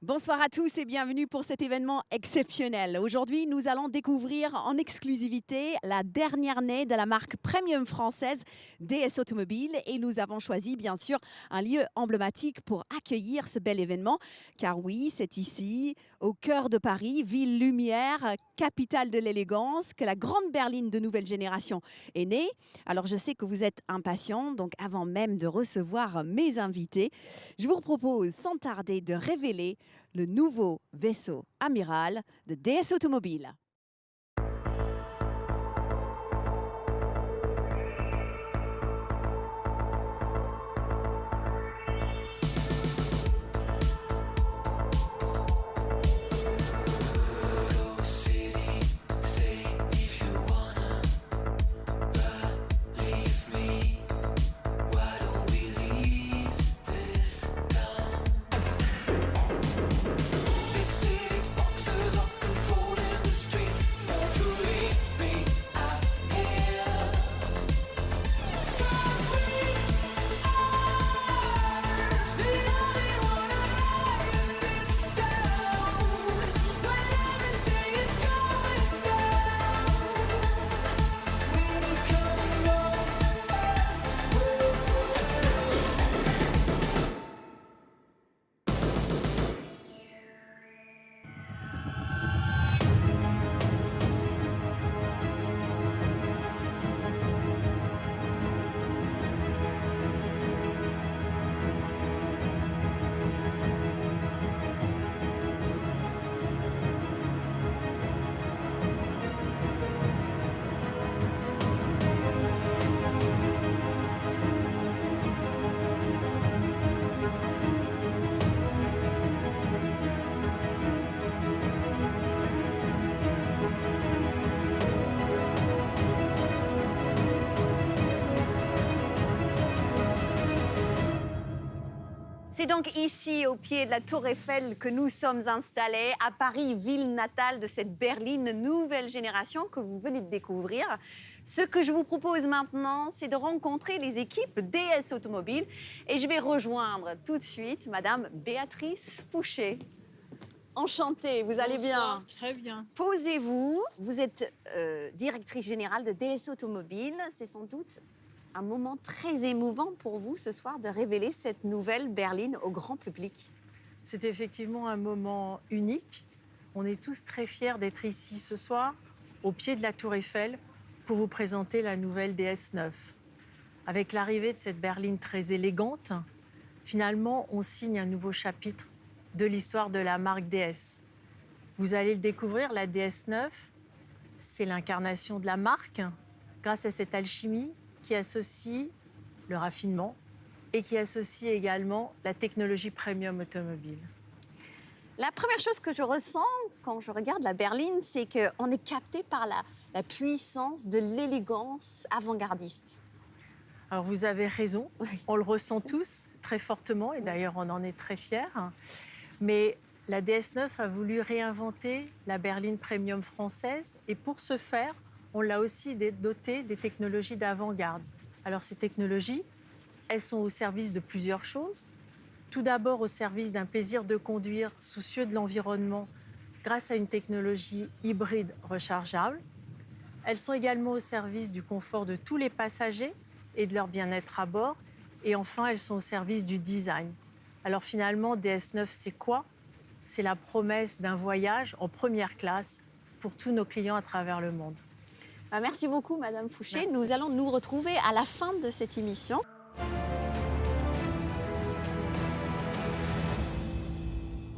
Bonsoir à tous et bienvenue pour cet événement exceptionnel. Aujourd'hui, nous allons découvrir en exclusivité la dernière née de la marque premium française DS Automobile et nous avons choisi bien sûr un lieu emblématique pour accueillir ce bel événement car oui, c'est ici, au cœur de Paris, ville lumière, capitale de l'élégance, que la grande berline de nouvelle génération est née. Alors je sais que vous êtes impatients, donc avant même de recevoir mes invités, je vous propose sans tarder de révéler le nouveau vaisseau amiral de DS Automobile. C'est donc ici, au pied de la Tour Eiffel, que nous sommes installés, à Paris, ville natale de cette berline nouvelle génération que vous venez de découvrir. Ce que je vous propose maintenant, c'est de rencontrer les équipes DS Automobile et je vais rejoindre tout de suite Madame Béatrice Fouché. Enchantée, vous allez bien? Très bien. Posez-vous, vous êtes directrice générale de DS Automobile, c'est sans doute un moment très émouvant pour vous ce soir de révéler cette nouvelle berline au grand public. C'est effectivement un moment unique. On est tous très fiers d'être ici ce soir, au pied de la Tour Eiffel, pour vous présenter la nouvelle DS9. Avec l'arrivée de cette berline très élégante, finalement, on signe un nouveau chapitre de l'histoire de la marque DS. Vous allez le découvrir, la DS9, c'est l'incarnation de la marque, grâce à cette alchimie qui associe le raffinement et qui associe également la technologie premium automobile. La première chose que je ressens quand je regarde la berline, c'est qu'on est capté par la puissance de l'élégance avant-gardiste. Alors vous avez raison, Oui. on le ressent tous très fortement et d'ailleurs on en est très fiers. Mais la DS9 a voulu réinventer la berline premium française et pour ce faire, on l'a aussi dotée des technologies d'avant-garde. Alors ces technologies, elles sont au service de plusieurs choses. Tout d'abord au service d'un plaisir de conduire soucieux de l'environnement grâce à une technologie hybride rechargeable. Elles sont également au service du confort de tous les passagers et de leur bien-être à bord. Et enfin, elles sont au service du design. Alors finalement, DS9, c'est quoi? C'est la promesse d'un voyage en première classe pour tous nos clients à travers le monde. Merci beaucoup, Madame Fouché. Merci. Nous allons nous retrouver à la fin de cette émission.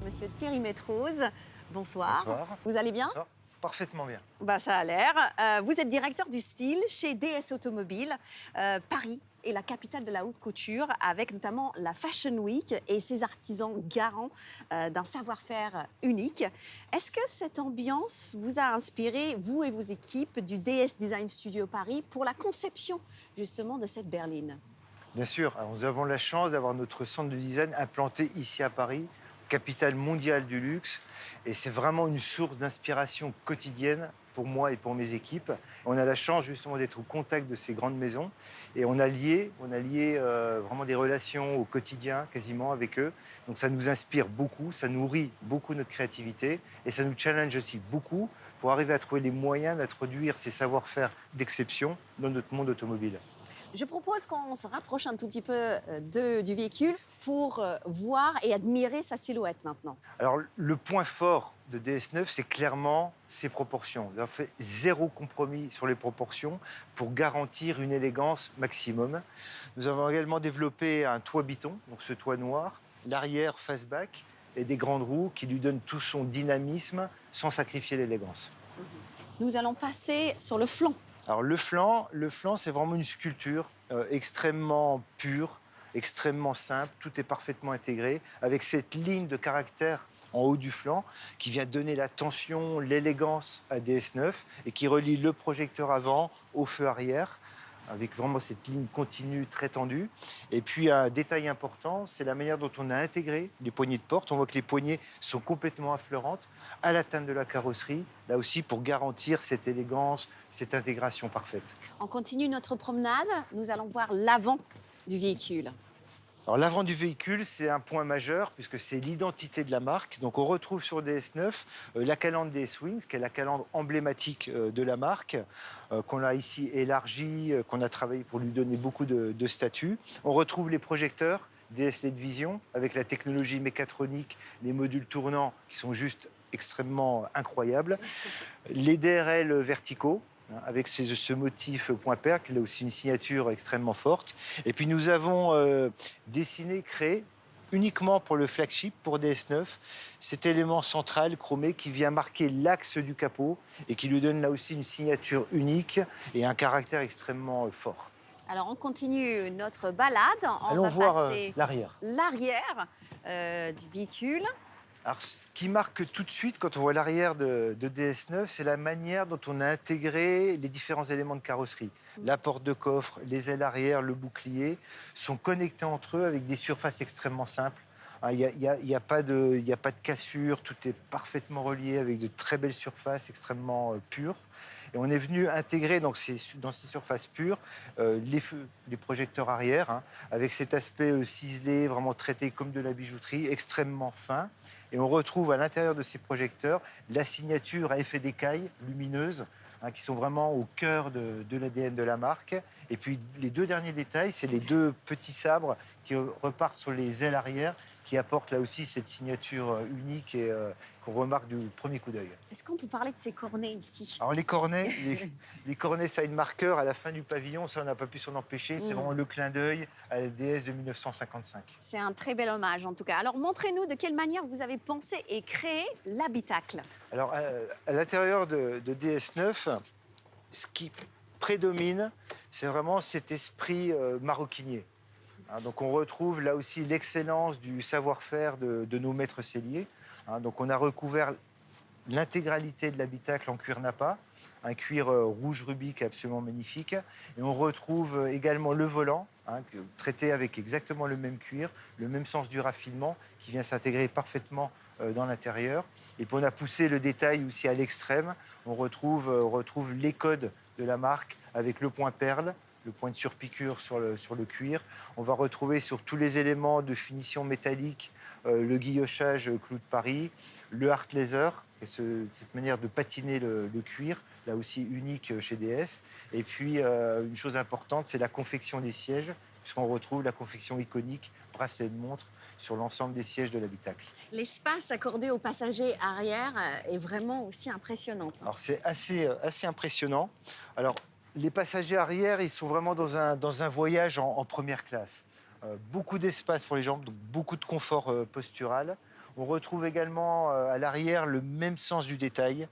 Monsieur Thierry Métrose, bonsoir. Bonsoir. Vous allez bien? Bonsoir. Parfaitement bien. Ça a l'air. Vous êtes directeur du style chez DS Automobile. Paris est la capitale de la haute couture, avec notamment la Fashion Week et ses artisans garants d'un savoir-faire unique. Est-ce que cette ambiance vous a inspiré, vous et vos équipes du DS Design Studio Paris, pour la conception justement de cette berline? Bien sûr, alors, nous avons la chance d'avoir notre centre de design implanté ici à Paris, capitale mondiale du luxe. Et c'est vraiment une source d'inspiration quotidienne pour moi et pour mes équipes. On a la chance justement d'être au contact de ces grandes maisons et on a lié vraiment des relations au quotidien quasiment avec eux. Donc ça nous inspire beaucoup, ça nourrit beaucoup notre créativité et ça nous challenge aussi beaucoup pour arriver à trouver les moyens d'introduire ces savoir-faire d'exception dans notre monde automobile. Je propose qu'on se rapproche un tout petit peu du véhicule pour voir et admirer sa silhouette maintenant. Alors, le point fort de DS9, c'est clairement ses proportions. On a fait zéro compromis sur les proportions pour garantir une élégance maximum. Nous avons également développé un toit biton, donc ce toit noir, l'arrière fastback et des grandes roues qui lui donnent tout son dynamisme sans sacrifier l'élégance. Nous allons passer sur le flanc. Alors le flanc, c'est vraiment une sculpture extrêmement pure, extrêmement simple. Tout est parfaitement intégré avec cette ligne de caractère en haut du flanc qui vient donner la tension, l'élégance à DS9 et qui relie le projecteur avant au feu arrière avec vraiment cette ligne continue très tendue. Et puis un détail important, c'est la manière dont on a intégré les poignées de porte. On voit que les poignées sont complètement affleurantes à l'atteinte de la carrosserie, là aussi pour garantir cette élégance, cette intégration parfaite. On continue notre promenade. Nous allons voir l'avant du véhicule. Alors l'avant du véhicule, c'est un point majeur puisque c'est l'identité de la marque. Donc on retrouve sur DS9 la calandre DS Wings, qui est la calandre emblématique de la marque, qu'on a ici élargie, qu'on a travaillé pour lui donner beaucoup de statut. On retrouve les projecteurs DS LED Vision avec la technologie mécatronique, les modules tournants qui sont juste extrêmement incroyables. Les DRL verticaux, avec ce motif point perle, qui a aussi une signature extrêmement forte. Et puis nous avons dessiné, créé, uniquement pour le flagship, pour DS9, cet élément central chromé qui vient marquer l'axe du capot et qui lui donne là aussi une signature unique et un caractère extrêmement fort. Alors on continue notre balade. Allons va voir passer l'arrière. l'arrière du véhicule. Alors, ce qui marque tout de suite quand on voit l'arrière de DS9, c'est la manière dont on a intégré les différents éléments de carrosserie. La porte de coffre, les ailes arrière, le bouclier sont connectés entre eux avec des surfaces extrêmement simples. Il n'y a pas de cassure, tout est parfaitement relié avec de très belles surfaces extrêmement pures. Et on est venu intégrer dans ces surfaces pures les projecteurs arrière, avec cet aspect ciselé, vraiment traité comme de la bijouterie, extrêmement fin. Et on retrouve à l'intérieur de ces projecteurs la signature à effet d'écaille lumineuse, qui sont vraiment au cœur de l'ADN de la marque. Et puis les deux derniers détails, c'est les deux petits sabres qui repartent sur les ailes arrière, qui apportent là aussi cette signature unique et qu'on remarque du premier coup d'œil. Est-ce qu'on peut parler de ces cornets ici? Alors les cornets, les cornets side marker à la fin du pavillon, ça on n'a pas pu s'en empêcher, c'est vraiment le clin d'œil à la DS de 1955. C'est un très bel hommage en tout cas. Alors montrez-nous de quelle manière vous avez pensé et créé l'habitacle. Alors à l'intérieur de DS9, ce qui prédomine, c'est vraiment cet esprit maroquinier. Donc on retrouve là aussi l'excellence du savoir-faire de nos maîtres selliers. Donc on a recouvert l'intégralité de l'habitacle en cuir Napa, un cuir rouge rubis qui est absolument magnifique. Et on retrouve également le volant, traité avec exactement le même cuir, le même sens du raffinement, qui vient s'intégrer parfaitement dans l'intérieur. Et puis on a poussé le détail aussi à l'extrême. On retrouve les codes de la marque avec le point perle, le point de surpiqûre sur le cuir. On va retrouver sur tous les éléments de finition métallique le guillochage clou de Paris, le art laser, et cette manière de patiner le cuir, là aussi unique chez DS. Et puis une chose importante, c'est la confection des sièges, puisqu'on retrouve la confection iconique bracelet de montre sur l'ensemble des sièges de l'habitacle. L'espace accordé aux passagers arrière est vraiment aussi impressionnant. Alors c'est assez impressionnant. Alors les passagers arrière, ils sont vraiment dans un voyage en première classe. Beaucoup d'espace pour les jambes, donc beaucoup de confort postural. On retrouve également à l'arrière le même sens du détail.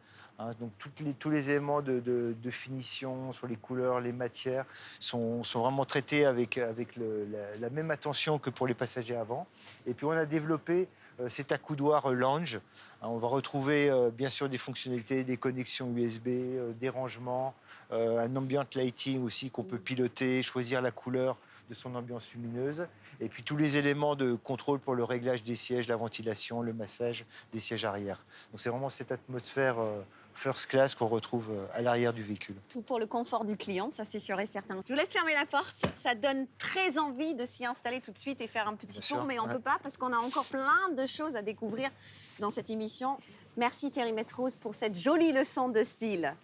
Donc tous les éléments de finition sur les couleurs, les matières sont vraiment traités avec la même attention que pour les passagers avant. Et puis on a développé cet accoudoir lounge. On va retrouver bien sûr des fonctionnalités, des connexions USB, des rangements, un ambient lighting aussi qu'on peut piloter, choisir la couleur de son ambiance lumineuse. Et puis tous les éléments de contrôle pour le réglage des sièges, la ventilation, le massage des sièges arrière. Donc c'est vraiment cette atmosphère first class qu'on retrouve à l'arrière du véhicule. Tout pour le confort du client, ça c'est sûr et certain. Je vous laisse fermer la porte. Ça donne très envie de s'y installer tout de suite et faire un petit Bien tour, sûr, mais on ne peut pas parce qu'on a encore plein de choses à découvrir dans cette émission. Merci Thierry Métrose pour cette jolie leçon de style.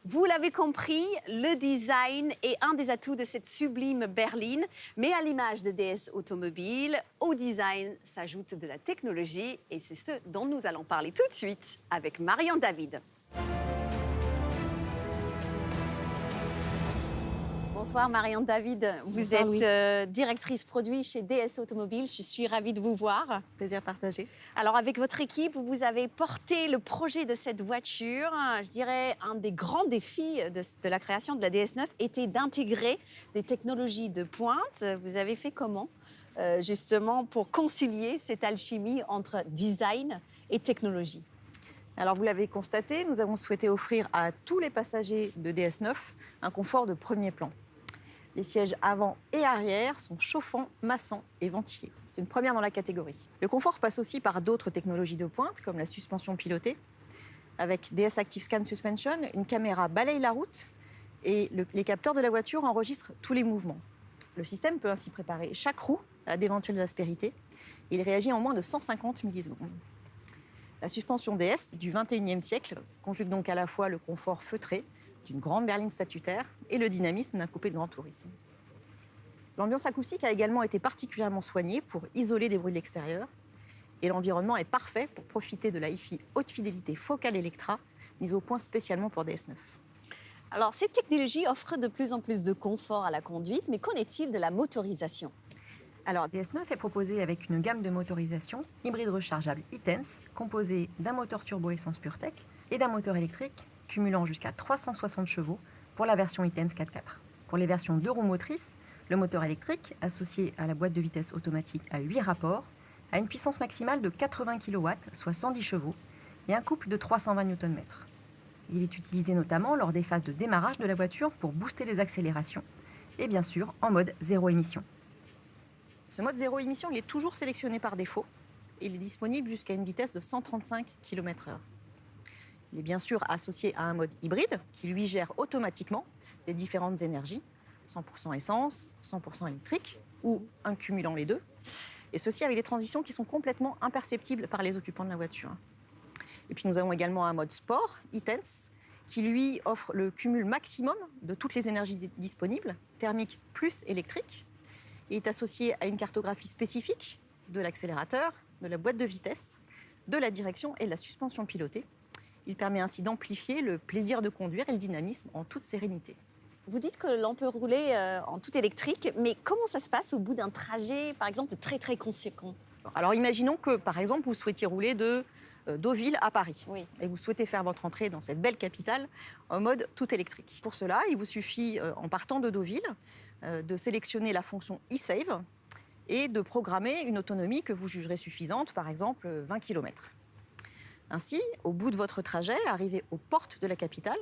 Vous l'avez compris, le design est un des atouts de cette sublime berline. Mais à l'image de DS Automobile, au design s'ajoute de la technologie. Et c'est ce dont nous allons parler tout de suite avec Marion David. Bonsoir Marion David, vous Bonsoir, êtes directrice produit chez DS Automobile. Je suis ravie de vous voir. Plaisir partagé. Alors avec votre équipe, vous avez porté le projet de cette voiture. Je dirais un des grands défis de la création de la DS9 était d'intégrer des technologies de pointe. Vous avez fait comment justement pour concilier cette alchimie entre design et technologie? Alors vous l'avez constaté, nous avons souhaité offrir à tous les passagers de DS9 un confort de premier plan. Les sièges avant et arrière sont chauffants, massants et ventilés. C'est une première dans la catégorie. Le confort passe aussi par d'autres technologies de pointe, comme la suspension pilotée. Avec DS Active Scan Suspension, une caméra balaye la route et les capteurs de la voiture enregistrent tous les mouvements. Le système peut ainsi préparer chaque roue à d'éventuelles aspérités. Il réagit en moins de 150 millisecondes. La suspension DS du XXIe siècle conjugue donc à la fois le confort feutré d'une grande berline statutaire et le dynamisme d'un coupé de grand tourisme. L'ambiance acoustique a également été particulièrement soignée pour isoler des bruits de l'extérieur. Et l'environnement est parfait pour profiter de la hi-fi haute fidélité Focal Electra, mise au point spécialement pour DS9. Alors cette technologie offre de plus en plus de confort à la conduite, mais qu'en est-il de la motorisation? Alors, DS9 est proposé avec une gamme de motorisation hybride rechargeable e-Tense, composée d'un moteur turbo-essence PureTech et d'un moteur électrique cumulant jusqu'à 360 chevaux pour la version e-Tense 4x4. Pour les versions 2 roues motrices, le moteur électrique, associé à la boîte de vitesse automatique à 8 rapports, a une puissance maximale de 80 kW, soit 110 chevaux, et un couple de 320 Nm. Il est utilisé notamment lors des phases de démarrage de la voiture pour booster les accélérations, et bien sûr en mode zéro émission. Ce mode zéro émission, il est toujours sélectionné par défaut. Il est disponible jusqu'à une vitesse de 135 km/h. Il est bien sûr associé à un mode hybride qui lui gère automatiquement les différentes énergies, 100% essence, 100% électrique ou un cumulant les deux. Et ceci avec des transitions qui sont complètement imperceptibles par les occupants de la voiture. Et puis nous avons également un mode sport, e-Tense, qui lui offre le cumul maximum de toutes les énergies disponibles, thermique plus électrique. Il est associé à une cartographie spécifique de l'accélérateur, de la boîte de vitesse, de la direction et de la suspension pilotée. Il permet ainsi d'amplifier le plaisir de conduire et le dynamisme en toute sérénité. Vous dites que l'on peut rouler en tout électrique, mais comment ça se passe au bout d'un trajet, par exemple, très très conséquent? Alors imaginons que, par exemple, vous souhaitiez rouler de Deauville à Paris. Oui. Et vous souhaitez faire votre entrée dans cette belle capitale en mode tout électrique. Pour cela, il vous suffit, en partant de Deauville, de sélectionner la fonction e-Save et de programmer une autonomie que vous jugerez suffisante, par exemple 20 km. Ainsi, au bout de votre trajet, arrivé aux portes de la capitale,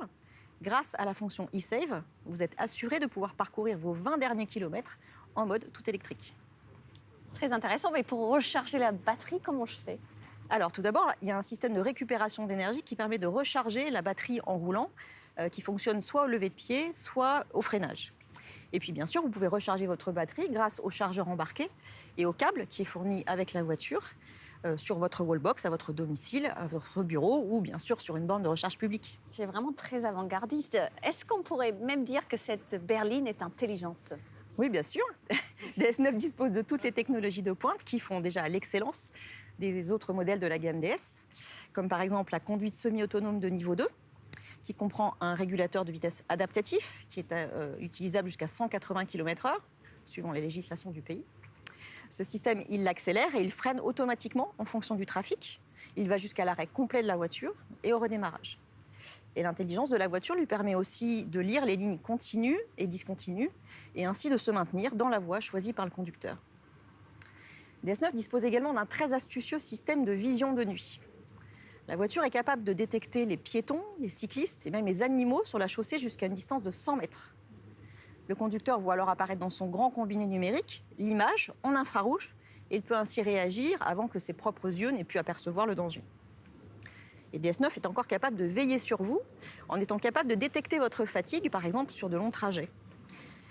grâce à la fonction e-Save, vous êtes assuré de pouvoir parcourir vos 20 derniers kilomètres en mode tout électrique. Très intéressant, mais pour recharger la batterie, comment je fais? Alors, tout d'abord, il y a un système de récupération d'énergie qui permet de recharger la batterie en roulant, qui fonctionne soit au lever de pied, soit au freinage. Et puis, bien sûr, vous pouvez recharger votre batterie grâce au chargeur embarqué et au câble qui est fourni avec la voiture sur votre wallbox, à votre domicile, à votre bureau ou bien sûr sur une borne de recharge publique. C'est vraiment très avant-gardiste. Est-ce qu'on pourrait même dire que cette berline est intelligente? Oui, bien sûr. DS9 dispose de toutes les technologies de pointe qui font déjà l'excellence des autres modèles de la gamme DS, comme par exemple la conduite semi-autonome de niveau 2, qui comprend un régulateur de vitesse adaptatif, qui est utilisable jusqu'à 180 km/h, suivant les législations du pays. Ce système, il l'accélère et il freine automatiquement en fonction du trafic. Il va jusqu'à l'arrêt complet de la voiture et au redémarrage. Et l'intelligence de la voiture lui permet aussi de lire les lignes continues et discontinues et ainsi de se maintenir dans la voie choisie par le conducteur. DS9 dispose également d'un très astucieux système de vision de nuit. La voiture est capable de détecter les piétons, les cyclistes et même les animaux sur la chaussée jusqu'à une distance de 100 mètres. Le conducteur voit alors apparaître dans son grand combiné numérique l'image en infrarouge et il peut ainsi réagir avant que ses propres yeux n'aient pu apercevoir le danger. Et DS9 est encore capable de veiller sur vous en étant capable de détecter votre fatigue, par exemple sur de longs trajets.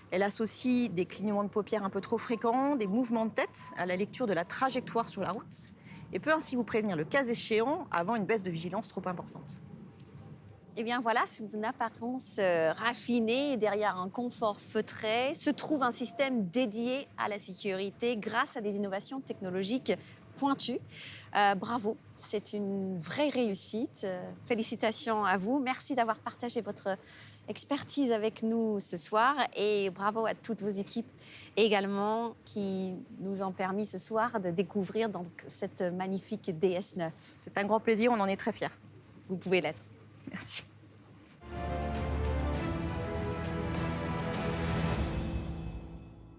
Elle associe des clignements de paupières un peu trop fréquents, des mouvements de tête à la lecture de la trajectoire sur la route et peut ainsi vous prévenir le cas échéant avant une baisse de vigilance trop importante. Eh bien voilà, sous une apparence raffinée et derrière un confort feutré, se trouve un système dédié à la sécurité grâce à des innovations technologiques pointues. Bravo, c'est une vraie réussite. Félicitations à vous. Merci d'avoir partagé votre expertise avec nous ce soir et bravo à toutes vos équipes également qui nous ont permis ce soir de découvrir donc cette magnifique DS9. C'est un grand plaisir, on en est très fiers. Vous pouvez l'être. Merci.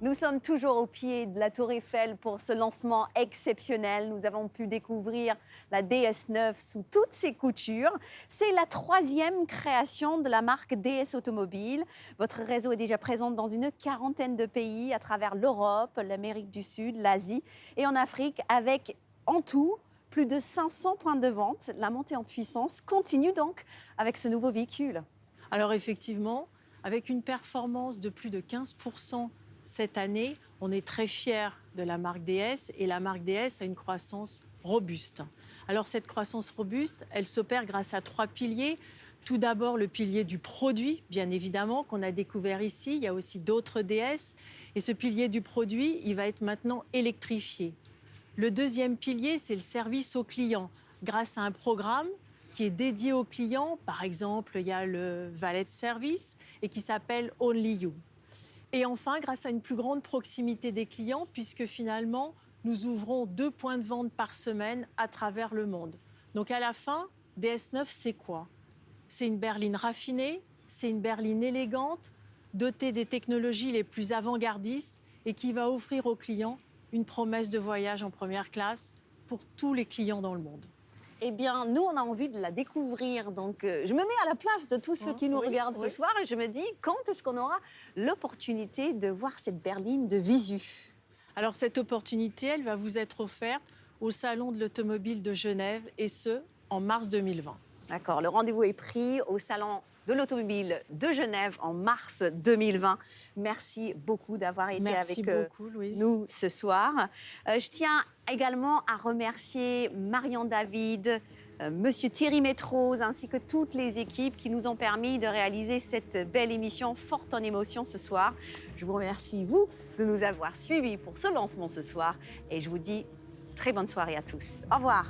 Nous sommes toujours au pied de la Tour Eiffel pour ce lancement exceptionnel. Nous avons pu découvrir la DS9 sous toutes ses coutures. C'est la 3e création de la marque DS Automobile. Votre réseau est déjà présent dans une 40aine de pays à travers l'Europe, l'Amérique du Sud, l'Asie et en Afrique avec en tout plus de 500 points de vente. La montée en puissance continue donc avec ce nouveau véhicule. Alors effectivement, avec une performance de plus de 15% cette année, on est très fiers de la marque DS et la marque DS a une croissance robuste. Alors cette croissance robuste, elle s'opère grâce à 3 piliers. Tout d'abord, le pilier du produit, bien évidemment, qu'on a découvert ici. Il y a aussi d'autres DS. Et ce pilier du produit, il va être maintenant électrifié. Le deuxième pilier, c'est le service au client. Grâce à un programme qui est dédié aux clients, par exemple, il y a le valet de service et qui s'appelle Only You. Et enfin, grâce à une plus grande proximité des clients, puisque finalement, nous ouvrons 2 points de vente par semaine à travers le monde. Donc à la fin, DS9, c'est quoi? C'est une berline raffinée, c'est une berline élégante, dotée des technologies les plus avant-gardistes et qui va offrir aux clients une promesse de voyage en première classe pour tous les clients dans le monde. Eh bien, nous, on a envie de la découvrir. Donc, je me mets à la place de tous ceux qui nous regardent ce soir et je me dis, quand est-ce qu'on aura l'opportunité de voir cette berline de visu? Alors, cette opportunité, elle va vous être offerte au Salon de l'Automobile de Genève et ce, en mars 2020. D'accord, le rendez-vous est pris au Salon de l'Automobile de Genève en mars 2020. Merci beaucoup d'avoir été avec nous ce soir. Je tiens également à remercier Marion David, Monsieur Thierry Métrose, ainsi que toutes les équipes qui nous ont permis de réaliser cette belle émission forte en émotions ce soir. Je vous remercie, vous, de nous avoir suivis pour ce lancement ce soir et je vous dis très bonne soirée à tous. Au revoir.